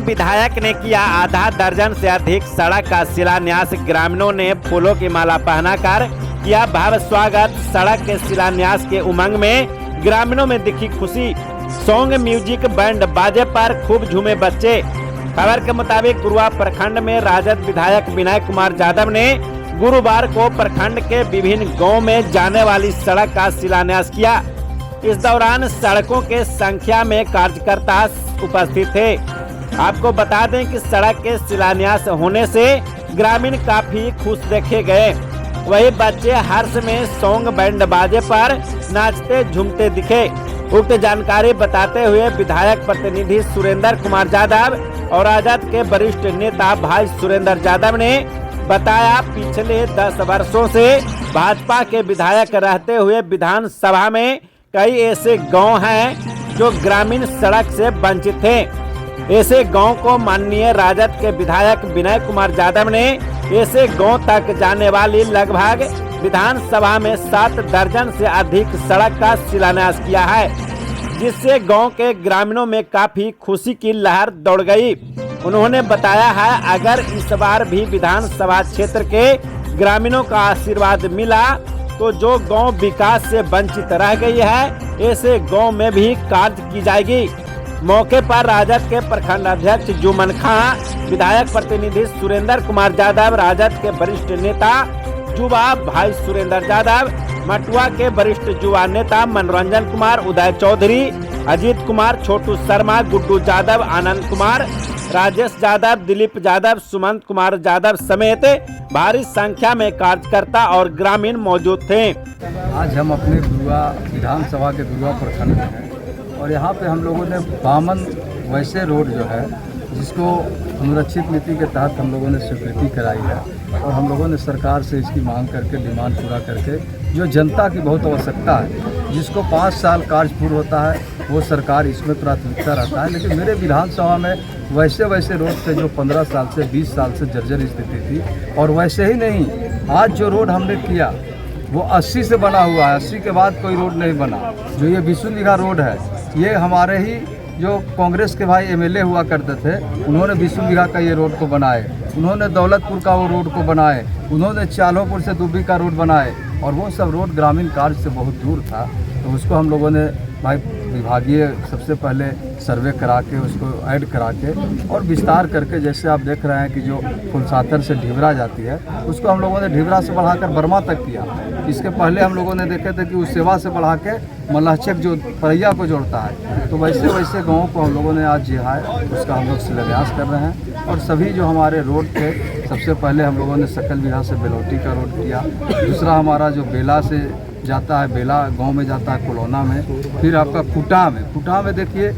विधायक ने किया आधा दर्जन से अधिक सड़क का शिलान्यास। ग्रामीणों ने फूलों की माला पहनाकर किया भव्य स्वागत। सड़क के शिलान्यास के उमंग में ग्रामीणों में दिखी खुशी। सॉन्ग म्यूजिक बैंड बाजे पर खूब झूमे बच्चे। खबर के मुताबिक गुरुआ प्रखंड में राजद विधायक विनय कुमार यादव ने गुरुवार को प्रखंड के विभिन्न गाँव में जाने वाली सड़क का शिलान्यास किया। इस दौरान सड़कों के संख्या में कार्यकर्ता उपस्थित थे। आपको बता दें कि सड़क के शिलान्यास होने से ग्रामीण काफी खुश देखे गए। वही बच्चे हर्ष में सॉन्ग बैंड बाजे पर नाचते झूमते दिखे। उक्त जानकारी बताते हुए विधायक प्रतिनिधि सुरेंद्र कुमार यादव और राजद के वरिष्ठ नेता भाई सुरेंद्र यादव ने बताया, पिछले 10 वर्षों से भाजपा के विधायक रहते हुए विधानसभा में कई ऐसे गांव हैं जो ग्रामीण सड़क से वंचित थे। ऐसे गांव को माननीय राजद के विधायक विनय कुमार यादव ने ऐसे गांव तक जाने वाली लगभग विधानसभा में 7 दर्जन से अधिक सड़क का शिलान्यास किया है, जिससे गांव के ग्रामीणों में काफी खुशी की लहर दौड़ गई। उन्होंने बताया है, अगर इस बार भी विधानसभा क्षेत्र के ग्रामीणों का आशीर्वाद मिला तो जो गांव विकास से वंचित रह गई है, ऐसे गांव में भी कार्य की जाएगी। मौके पर राजद के प्रखंड अध्यक्ष जुमन खां, विधायक प्रतिनिधि सुरेंद्र कुमार यादव, राजद के वरिष्ठ नेता युवा भाई सुरेंद्र यादव, मटुआ के वरिष्ठ युवा नेता मनोरंजन कुमार, उदय चौधरी, अजीत कुमार, छोटू शर्मा, गुड्डू यादव, आनंद कुमार, राजेश यादव, दिलीप यादव, सुमंत कुमार यादव समेत भारी संख्या में कार्यकर्ता और ग्रामीण मौजूद थे। आज हम अपने गुरुआ विधानसभा के गुरुआ प्रखंड में हैं और यहाँ पे हम लोगों ने 52 वैसे रोड जो है जिसको अनुरक्षित नीति के तहत हम लोगों ने स्वीकृति कराई है और हम लोगों ने सरकार से इसकी मांग करके डिमांड पूरा करके जो जनता की बहुत आवश्यकता है, जिसको 5 साल कार्य पूर्ण होता है, वो सरकार इसमें प्राथमिकता रहता है। लेकिन मेरे विधानसभा में वैसे रोड थे जो 15 साल से 20 साल से जर्जर स्थिति थी। और वैसे ही नहीं, आज जो रोड हमने किया वो 80 से बना हुआ है, 80 के बाद कोई रोड नहीं बना। जो ये 20 बीघा रोड है, ये हमारे ही जो कांग्रेस के भाई एमएलए हुआ करते थे, उन्होंने 20 बीघा का ये रोड को बनाए, उन्होंने दौलतपुर का वो रोड को बनाए, उन्होंने चालोपुर से दुबी का रोड बनाए और वो सब रोड ग्रामीण कार्य से बहुत दूर था। तो उसको हम लोगों ने भाई विभागीय सबसे पहले सर्वे करा के उसको ऐड करा के और विस्तार करके, जैसे आप देख रहे हैं कि जो फुलसातर से ढिबरा जाती है उसको हम लोगों ने ढिबरा से बढ़ाकर बर्मा तक किया। इसके पहले हम लोगों ने देखे थे कि उस सेवा से बढ़ा के मल्लाचक जो परैया को जोड़ता है। तो वैसे गाँवों को हम लोगों ने आज जो है उसका हम लोग शिलान्यास कर रहे हैं। और सभी जो हमारे रोड थे, सबसे पहले हम लोगों ने सकल विधा से बेलोटी का रोड किया। दूसरा हमारा जो बेला से जाता है, बेला गांव में जाता है कोलोना में। फिर आपका कुटा में देखिए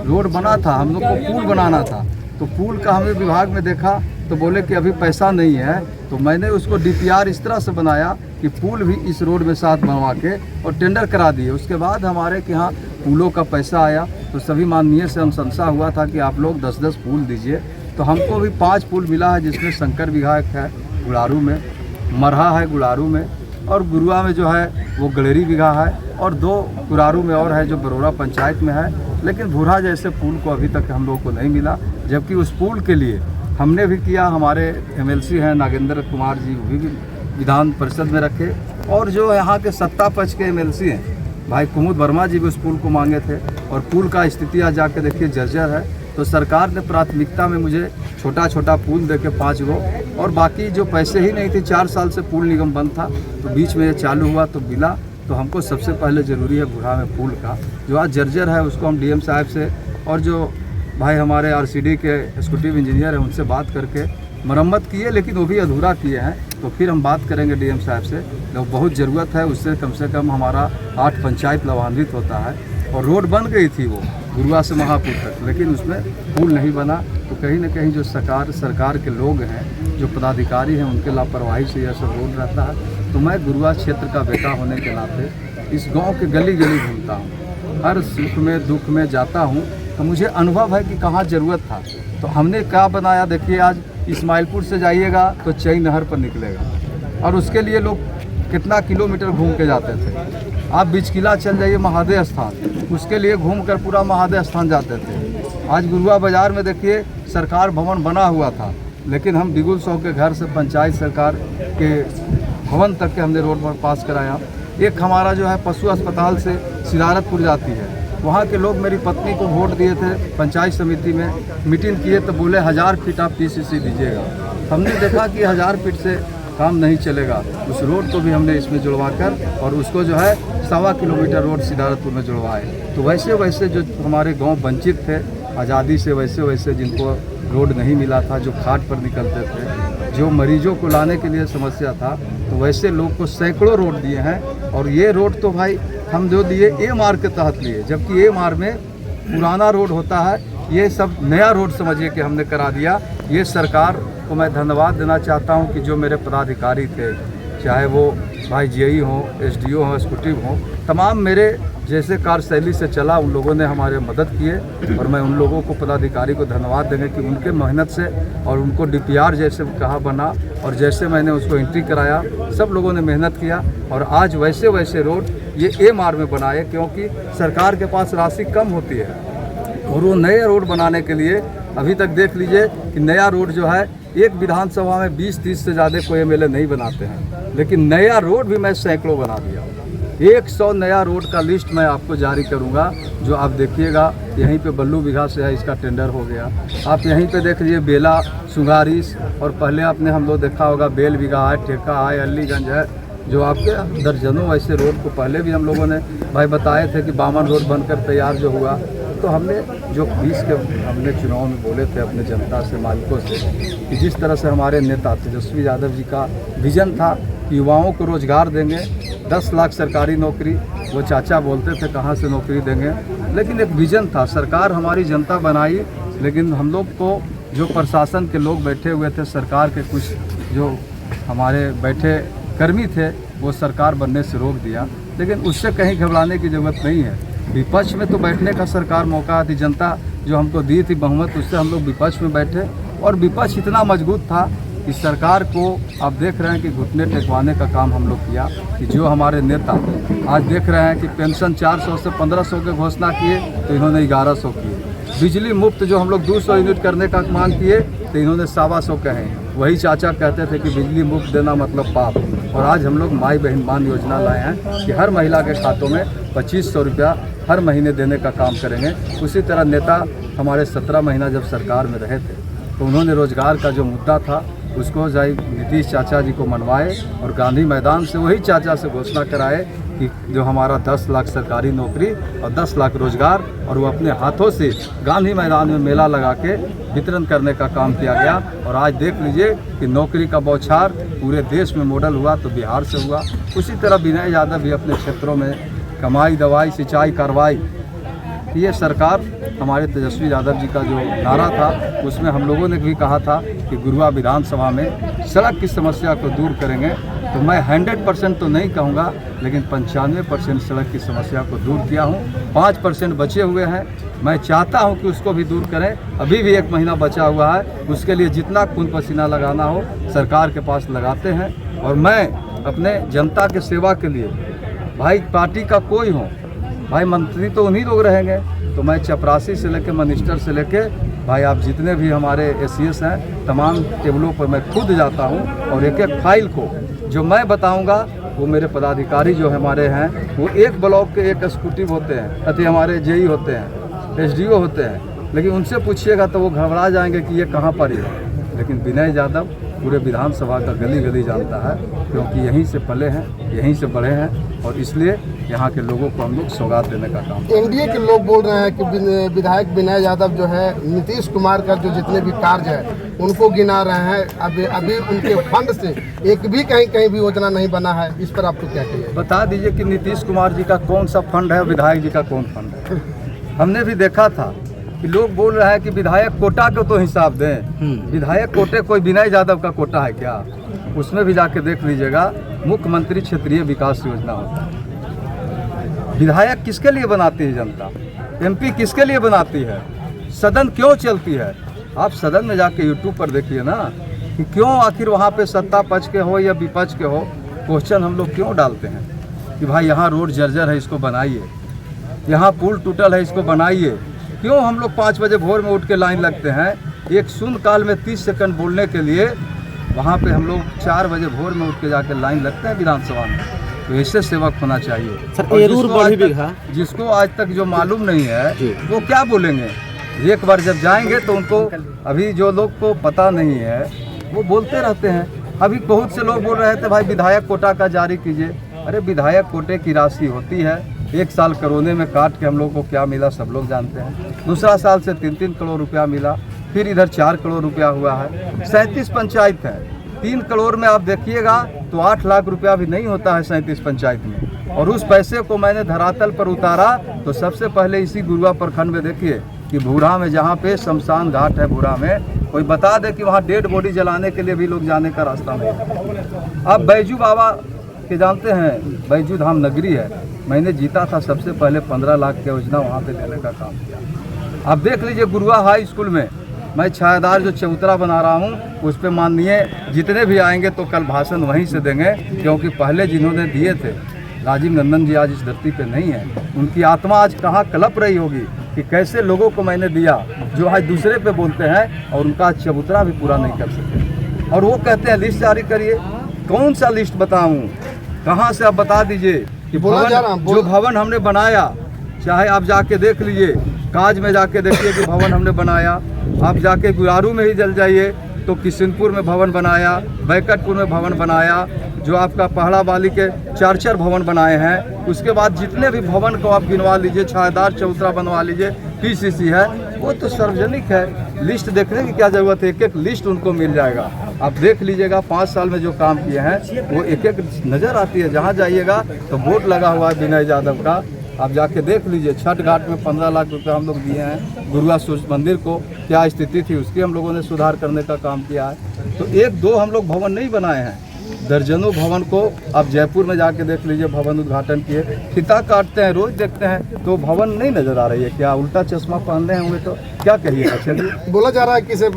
रोड बना था, हम लोग को पुल बनाना था। तो पुल का हमें विभाग में देखा तो बोले कि अभी पैसा नहीं है। तो मैंने उसको डीपीआर इस तरह से बनाया कि पुल भी इस रोड में साथ बनवा के और टेंडर करा दिए। उसके बाद हमारे के यहाँ पुलों का पैसा आया तो सभी माननीय से हम संशा हुआ था कि आप लोग 10-10 पुल दीजिए। तो हमको भी 5 पुल मिला है, जिसमें शंकर विधायक है गुड़ारू में, मरहा है गुड़ारू में, और गुरुआ में जो है वो गलेरी बिघा है, और 2 गुरारू में और है जो बरोड़ा पंचायत में है। लेकिन भूरा जैसे पुल को अभी तक हम लोग को नहीं मिला, जबकि उस पुल के लिए हमने भी किया। हमारे एमएलसी हैं नागेंद्र कुमार जी, वो भी विधान परिषद में रखे। और जो यहाँ के सत्ता पक्ष के एमएलसी हैं भाई कुमुद वर्मा जी भी उस पुल को मांगे थे। और पुल का स्थिति आज जाके देखिए जर्जर है। तो सरकार ने प्राथमिकता में मुझे छोटा पुल दे के 5 गो, और बाकी जो पैसे ही नहीं थे, 4 साल से पुल निगम बंद था, तो बीच में ये चालू हुआ तो मिला। तो हमको सबसे पहले ज़रूरी है बूढ़ा में पुल का जो आज जर्जर है, उसको हम डीएम साहब से और जो भाई हमारे आरसीडी के एग्जीक्यूटिव इंजीनियर हैं उनसे बात करके मरम्मत किए, लेकिन वो भी अधूरा किए हैं। तो फिर हम बात करेंगे डीएम साहब से, तो बहुत ज़रूरत है। उससे कम हमारा 8 पंचायत लाभान्वित होता है। और रोड बन गई थी वो गुरुआ से महापुर तक, लेकिन उसमें पुल नहीं बना। तो कहीं ना कहीं जो सरकार के लोग हैं, जो पदाधिकारी हैं, उनके लापरवाही से यह सब रोड रहता है। तो मैं गुरुआ क्षेत्र का बेटा होने के नाते इस गांव के गली घूमता हूँ, हर सुख में दुख में जाता हूँ। तो मुझे अनुभव है कि कहाँ ज़रूरत था। तो हमने क्या बनाया, देखिए आज इस्माइलपुर से जाइएगा तो चई नहर पर निकलेगा, और उसके लिए लोग कितना किलोमीटर घूम के जाते थे। आप बिचकिला चल जाइए महादेव स्थान, उसके लिए घूमकर पूरा महादेव स्थान जाते थे। आज गुरुआ बाज़ार में देखिए सरकार भवन बना हुआ था, लेकिन हम बिगुल साहू के घर से पंचायत सरकार के भवन तक के हमने रोड पर पास कराया। एक हमारा जो है पशु अस्पताल से सिदारतपुर जाती है, वहाँ के लोग मेरी पत्नी को वोट दिए थे, पंचायत समिति में मीटिंग किए तो बोले 1000 फीट आप PCC दीजिएगा। हमने देखा कि 1000 फीट से काम नहीं चलेगा, उस रोड को भी हमने इसमें जुड़वा कर और उसको जो है 1.25 किलोमीटर रोड सिदारतपुर में जुड़वाए। तो वैसे वैसे जो हमारे गांव वंचित थे आज़ादी से, वैसे वैसे जिनको रोड नहीं मिला था, जो खाट पर निकलते थे, जो मरीजों को लाने के लिए समस्या था, तो वैसे लोग को सैकड़ों रोड दिए हैं। और ये रोड तो भाई हम जो दिए AMR के तहत लिए, जबकि AMR में पुराना रोड होता है, ये सब नया रोड समझिए कि हमने करा दिया। ये सरकार को मैं धन्यवाद देना चाहता हूँ कि जो मेरे पदाधिकारी थे, चाहे वो भाई GI हों, SDO हों, एक्जीक्यूटिव हों, तमाम मेरे जैसे कार्यशैली से चला, उन लोगों ने हमारे मदद किए। और मैं उन लोगों को पदाधिकारी को धन्यवाद देंगे कि उनके मेहनत से और उनको DPR जैसे कहा बना और जैसे मैंने उसको एंट्री कराया, सब लोगों ने मेहनत किया और आज वैसे वैसे रोड ये AMR में बनाए, क्योंकि सरकार के पास राशि कम होती है। और वो नए रोड बनाने के लिए अभी तक देख लीजिए कि नया रोड जो है एक विधानसभा में 20-30 से ज़्यादा कोई MLA नहीं बनाते हैं, लेकिन नया रोड भी मैं सैकड़ों बना दिया। 100 नया रोड का लिस्ट मैं आपको जारी करूंगा, जो आप देखिएगा। यहीं पे बल्लू बिघा से है, इसका टेंडर हो गया। आप यहीं पे देख लीजिए बेला, सुगारिस, और पहले आपने हम लोग देखा होगा बेल बिघा है, ठेका है, अलीगंज है, जो आपके दर्जनों ऐसे रोड को पहले भी हम लोगों ने भाई बताए थे कि बामन रोड बनकर तैयार जो हुआ। तो हमने जो 20 के हमने चुनाव में बोले थे अपने जनता से, मालिकों से, कि जिस तरह से हमारे नेता तेजस्वी यादव जी का विजन था कि युवाओं को रोजगार देंगे, 10 लाख सरकारी नौकरी, वो चाचा बोलते थे कहाँ से नौकरी देंगे, लेकिन एक विजन था। सरकार हमारी जनता बनाई, लेकिन हम लोग को जो प्रशासन के लोग बैठे हुए थे, सरकार के कुछ जो हमारे बैठे कर्मी थे, वो सरकार बनने से रोक दिया। लेकिन उससे कहीं घबराने की ज़रूरत नहीं है। विपक्ष में तो बैठने का सरकार मौका थी, जनता जो हमको दी थी बहुमत, उससे हम लोग विपक्ष में बैठे और विपक्ष इतना मजबूत था कि सरकार को आप देख रहे हैं कि घुटने टेकवाने का काम हम लोग किया। कि जो हमारे नेता आज देख रहे हैं कि पेंशन 400 से 1500 के घोषणा किए तो इन्होंने 1100 किए, बिजली मुफ्त जो हम लोग 200 यूनिट करने का मांग किए तो इन्होंने 125 कहे। वही चाचा कहते थे कि बिजली मुफ्त देना मतलब पाप। और आज हम लोग माई बहन मान योजना लाए हैं कि हर महिला के खातों में 2500 रुपया हर महीने देने का काम करेंगे। उसी तरह नेता हमारे 17 महीना जब सरकार में रहे थे तो उन्होंने रोजगार का जो मुद्दा था उसको जाई नीतीश चाचा जी को मनवाए और गांधी मैदान से वही चाचा से घोषणा कराए कि जो हमारा 10 लाख सरकारी नौकरी और 10 लाख रोजगार, और वो अपने हाथों से गांधी मैदान में मेला लगा के वितरण करने का काम किया गया। और आज देख लीजिए कि नौकरी का बौछार पूरे देश में मॉडल हुआ तो बिहार से हुआ। उसी तरह विनय यादव भी अपने क्षेत्रों में कमाई, दवाई, सिंचाई, कार्रवाई, ये सरकार हमारे तेजस्वी यादव जी का जो नारा था उसमें हम लोगों ने भी कहा था कि गुरुआ विधानसभा में सड़क की समस्या को दूर करेंगे। तो मैं 100% तो नहीं कहूँगा, लेकिन 95% सड़क की समस्या को दूर किया हूँ। 5% बचे हुए हैं, मैं चाहता हूँ कि उसको भी दूर करें। अभी भी 1 महीना बचा हुआ है, उसके लिए जितना खून पसीना लगाना हो सरकार के पास लगाते हैं। और मैं अपने जनता के सेवा के लिए, भाई पार्टी का कोई हो, भाई मंत्री तो उन्हीं लोग रहेंगे, तो मैं चपरासी से लेकर मिनिस्टर से लेकर भाई आप जितने भी हमारे SCS हैं, तमाम टेबलों पर मैं खुद जाता हूं और एक एक फाइल को जो मैं बताऊंगा वो मेरे पदाधिकारी जो हमारे हैं वो एक ब्लॉक के एक एक्जीक्यूटिव होते हैं, अति हमारे JI होते हैं, SDO होते हैं, लेकिन उनसे पूछिएगा तो वो घबरा जाएंगे कि ये कहाँ पर है। लेकिन विनय यादव पूरे विधानसभा का गली गली जानता है, क्योंकि यहीं से पले हैं, यहीं से बढ़े हैं, और इसलिए यहाँ के लोगों को हम लोग सौगात देने का काम। NDA के लोग बोल रहे हैं कि विधायक विनय यादव जो है नीतीश कुमार का जो जितने भी कार्य है उनको गिना रहे हैं। अभी उनके फंड से एक भी कहीं भी योजना नहीं बना है। इस पर आपको क्या कहिए? बता दीजिए कि नीतीश कुमार जी का कौन सा फंड है, विधायक जी का कौन फंड है? हमने भी देखा था कि लोग बोल रहे हैं कि विधायक कोटा को तो हिसाब दें। विधायक कोटे कोई विनय यादव का कोटा है क्या? उसमें भी जाके देख लीजिएगा, मुख्यमंत्री क्षेत्रीय विकास योजना होता है। विधायक किसके लिए बनाती है जनता? MP किसके लिए बनाती है? सदन क्यों चलती है? आप सदन में जाके YouTube पर देखिए ना कि क्यों आखिर वहाँ पे सत्ता पक्ष के हो या विपक्ष के हो, क्वेश्चन हम लोग क्यों डालते हैं कि भाई यहाँ रोड जर्जर है इसको बनाइए, यहाँ पुल टूटल है इसको बनाइए, क्यों हम लोग 5 बजे भोर में उठ के लाइन लगते हैं? एक शून्य काल में 30 सेकंड बोलने के लिए वहाँ पे हम लोग 4 बजे भोर में उठ के जाकर लाइन लगते हैं विधानसभा में। तो ऐसे सेवक होना चाहिए। और जिसको आज तक जो मालूम नहीं है वो क्या बोलेंगे? एक बार जब जाएंगे तो उनको, अभी जो लोग को पता नहीं है वो बोलते रहते हैं। अभी बहुत से लोग बोल रहे थे भाई विधायक कोटा का जारी कीजिए। अरे विधायक कोटे की राशि होती है, 1 साल कोरोना में काट के हम लोग को क्या मिला सब लोग जानते हैं। दूसरा साल से 3-3 करोड़ रुपया मिला, फिर इधर 4 करोड़ रुपया हुआ है। 37 पंचायत है, 3 करोड़ में आप देखिएगा तो 8 लाख रुपया भी नहीं होता है 37 पंचायत में। और उस पैसे को मैंने धरातल पर उतारा तो सबसे पहले इसी गुरुआ प्रखंड में देखिए कि भूरा में, जहाँ पे शमशान घाट है भूरा में, कोई बता दे कि वहाँ डेड बॉडी जलाने के लिए भी लोग जाने का रास्ता नहीं है। आप बैजू बाबा के जानते हैं, बैजू धाम नगरी है, मैंने जीता था सबसे पहले 15 लाख की योजना वहाँ पे देने का काम किया। आप देख लीजिए गुरुआ हाई स्कूल में मैं छायादार जो चबूतरा बना रहा हूँ उस पर माननीय जितने भी आएंगे तो कल भाषण वहीं से देंगे, क्योंकि पहले जिन्होंने दिए थे राजीव नंदन जी आज इस धरती पे नहीं है। उनकी आत्मा आज कहाँ कलप रही होगी कि कैसे लोगों को मैंने दिया जो आज दूसरे पे बोलते हैं और उनका चबूतरा भी पूरा नहीं कर सके। और वो कहते हैं लिस्ट जारी करिए। कौन सा लिस्ट बताऊं? कहाँ से आप बता दीजिए कि जो भवन हमने बनाया, चाहे आप जाके देख लीजिए, काज में जाके देखिए कि भवन हमने बनाया। आप जाके गुरारू में ही चल जाइए तो किशनपुर में भवन बनाया, बैकटपुर में भवन बनाया, जो आपका पहाड़ा वाली के 4 भवन बनाए हैं। उसके बाद जितने भी भवन को आप गिनवा लीजिए, छायादार चबूतरा बनवा लीजिए, PCC है, वो तो सार्वजनिक है। लिस्ट देखने की क्या ज़रूरत है? एक लिस्ट उनको मिल जाएगा। आप देख लीजिएगा 5 साल में जो काम किए हैं वो एक नज़र आती है। जहाँ जाइएगा तो बोर्ड लगा हुआ है विनय यादव का, आप जाके देख लीजिए। छठ घाट में 15 लाख रुपया हम लोग दिए हैं। गुरुआ सूर्य मंदिर को क्या स्थिति थी उसकी हम लोगों ने सुधार करने का काम किया है। तो 1-2 हम लोग भवन नहीं बनाए हैं, दर्जनों भवन को आप जयपुर में जाके देख लीजिए, भवन उद्घाटन किए। फीता काटते हैं, रोज देखते हैं तो भवन नहीं नजर आ रही है। क्या उल्टा चश्मा पहनने होंगे तो क्या कहिएगा? चलिए, बोला जा रहा है कि सिर्फ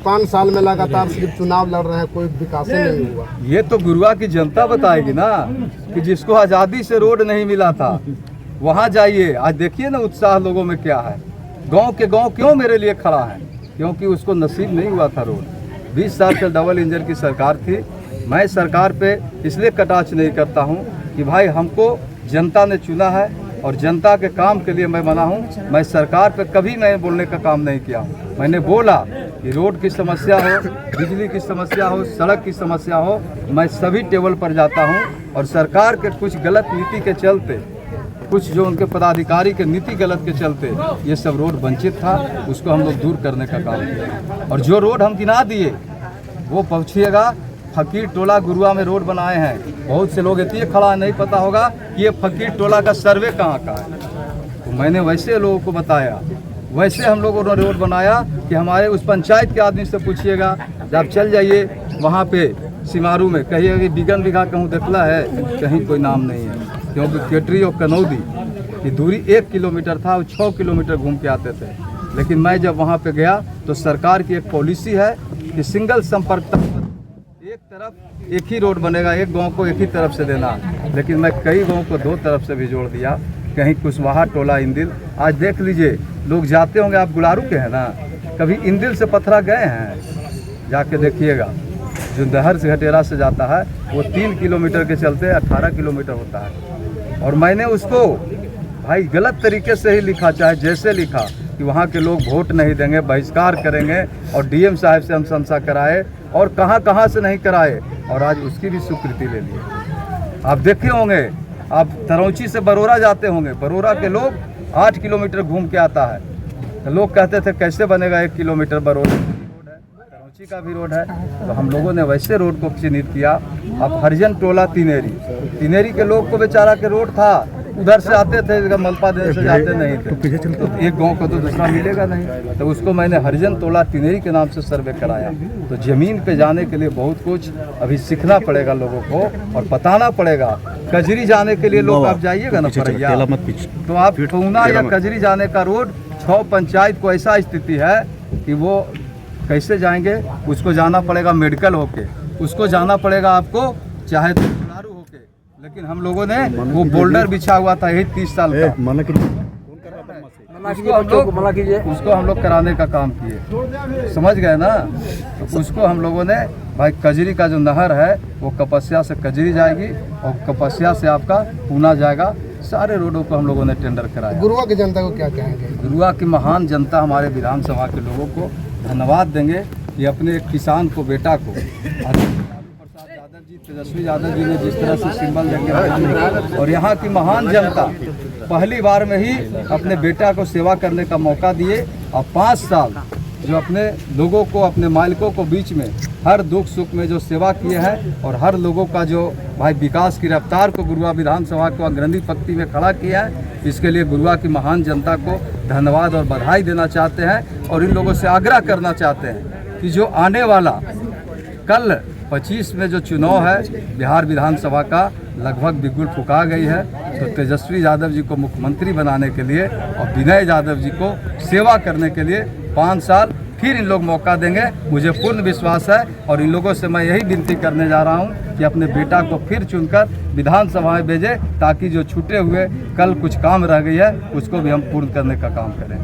5 साल में लगातार सिर्फ चुनाव लड़ रहे हैं, कोई विकास नहीं हुआ। ये तो गुरुआ की जनता बताएगी ना कि जिसको आज़ादी से रोड नहीं मिला था वहाँ जाइए। आज देखिए ना उत्साह लोगों में क्या है। गांव के गांव क्यों मेरे लिए खड़ा है? क्योंकि उसको नसीब नहीं हुआ था रोड। 20 साल से डबल इंजन की सरकार थी। मैं सरकार पे इसलिए कटाक्ष नहीं करता हूँ कि भाई हमको जनता ने चुना है और जनता के काम के लिए मैं बना हूँ। मैं सरकार पे कभी मैं बोलने का काम नहीं किया हूँ। मैंने बोला कि रोड की समस्या हो, बिजली की समस्या हो, सड़क की समस्या हो, मैं सभी टेबल पर जाता हूँ। और सरकार के कुछ गलत नीति के चलते, कुछ जो उनके पदाधिकारी के नीति गलत के चलते ये सब रोड वंचित था, उसको हम लोग दूर करने का काम किया। और जो रोड हम गिना दिए वो पहुँचिएगा। फकीर टोला गुरुआ में रोड बनाए हैं। बहुत से लोग इतने खड़ा है, नहीं पता होगा कि ये फकीर टोला का सर्वे कहाँ का है। तो मैंने वैसे लोगों को बताया, वैसे हम लोगों ने रोड बनाया कि हमारे उस पंचायत के आदमी से पूछिएगा। जब चल जाइए वहाँ पे सिमारू में, कहिएगा कि बिगन बिघा कहूँ देखला है, कहीं कोई नाम नहीं है। क्योंकि केटरी और कनौदी की दूरी 1 किलोमीटर था, वो 6 किलोमीटर घूम के आते थे। लेकिन मैं जब वहाँ पे गया तो सरकार की एक पॉलिसी है कि सिंगल संपर्क, एक तरफ एक ही रोड बनेगा, एक गांव को एक ही तरफ से देना। लेकिन मैं कई गांव को 2 तरफ से भी जोड़ दिया। कहीं कुशवाहा टोला इंदिल, आज देख लीजिए लोग जाते होंगे, आप गुलारू के हैं ना, कभी इंदिल से पथरा गए हैं? जाके देखिएगा। जो दहर से घटेरा से जाता है वो 3 किलोमीटर के चलते 18 किलोमीटर होता है। और मैंने उसको भाई गलत तरीके से ही लिखा, चाहे जैसे लिखा कि वहाँ के लोग वोट नहीं देंगे, बहिष्कार करेंगे, और DM साहब से हम शंसा कराए और कहाँ से नहीं कराए, और आज उसकी भी स्वीकृति ले ली। आप देखे होंगे, आप तरौची से बरोरा जाते होंगे, बरोरा के लोग 8 किलोमीटर घूम के आता है। तो लोग कहते थे कैसे बनेगा 1 किलोमीटर? बरोरा रोड है, तरौची का भी रोड है। तो हम लोगों ने वैसे रोड को चिन्हित किया। अब हरिजन टोला तिनेरी के लोग को बेचारा के रोड था, उधर से आते थे, मलपा देने से जाते नहीं थे, तो एक गांव को तो दूसरा मिलेगा नहीं। तो उसको मैंने हरिजन टोला तिनेरी के नाम से सर्वे कराया। तो ज़मीन पे जाने के लिए बहुत कुछ अभी सीखना पड़ेगा लोगों को और बताना पड़ेगा। कजरी जाने के लिए लोग आप जाइएगा ना परैया, तो आप ठूना या कजरी जाने का रोड 6 पंचायत को ऐसा स्थिति है कि वो कैसे जाएंगे? उसको जाना पड़ेगा मेडिकल होके, उसको जाना पड़ेगा आपको चाहे तो लेकिन हम लोगों ने वो बोल्डर बिछा हुआ था, यही 30 साल का। उसको हम लोग कराने का काम किए, समझ गए ना। तो उसको हम लोगों ने भाई कजरी का जो नहर है वो कपस्या से कजरी जाएगी और कपस्या से आपका पूना जाएगा। सारे रोडों को हम लोगों ने टेंडर कराया। गुरुआ की जनता को क्या कहेंगे? गुरुआ की महान जनता हमारे विधानसभा के लोगों को धन्यवाद देंगे कि अपने एक किसान को, बेटा को, प्रसाद यादव जी, तेजस्वी यादव जी ने जिस तरह से सिंबल देके और यहाँ की महान जनता पहली बार में ही अपने बेटा को सेवा करने का मौका दिए और 5 साल जो अपने लोगों को, अपने मालिकों को बीच में हर दुख सुख में जो सेवा किए हैं और हर लोगों का जो भाई विकास की रफ्तार को गुरुआ विधानसभा को अग्रणी पंक्ति में खड़ा किया है, इसके लिए गुरुआ की महान जनता को धन्यवाद और बधाई देना चाहते हैं। और इन लोगों से आग्रह करना चाहते हैं कि जो आने वाला कल 25 में जो चुनाव है बिहार विधानसभा का लगभग बिगुल फुका गई है, तो तेजस्वी यादव जी को मुख्यमंत्री बनाने के लिए और विनय यादव जी को सेवा करने के लिए 5 साल फिर इन लोग मौका देंगे। मुझे पूर्ण विश्वास है और इन लोगों से मैं यही विनती करने जा रहा हूं कि अपने बेटा को फिर चुनकर विधानसभा में भेजें, ताकि जो छूटे हुए कल कुछ काम रह गई है उसको भी हम पूर्ण करने का काम करें।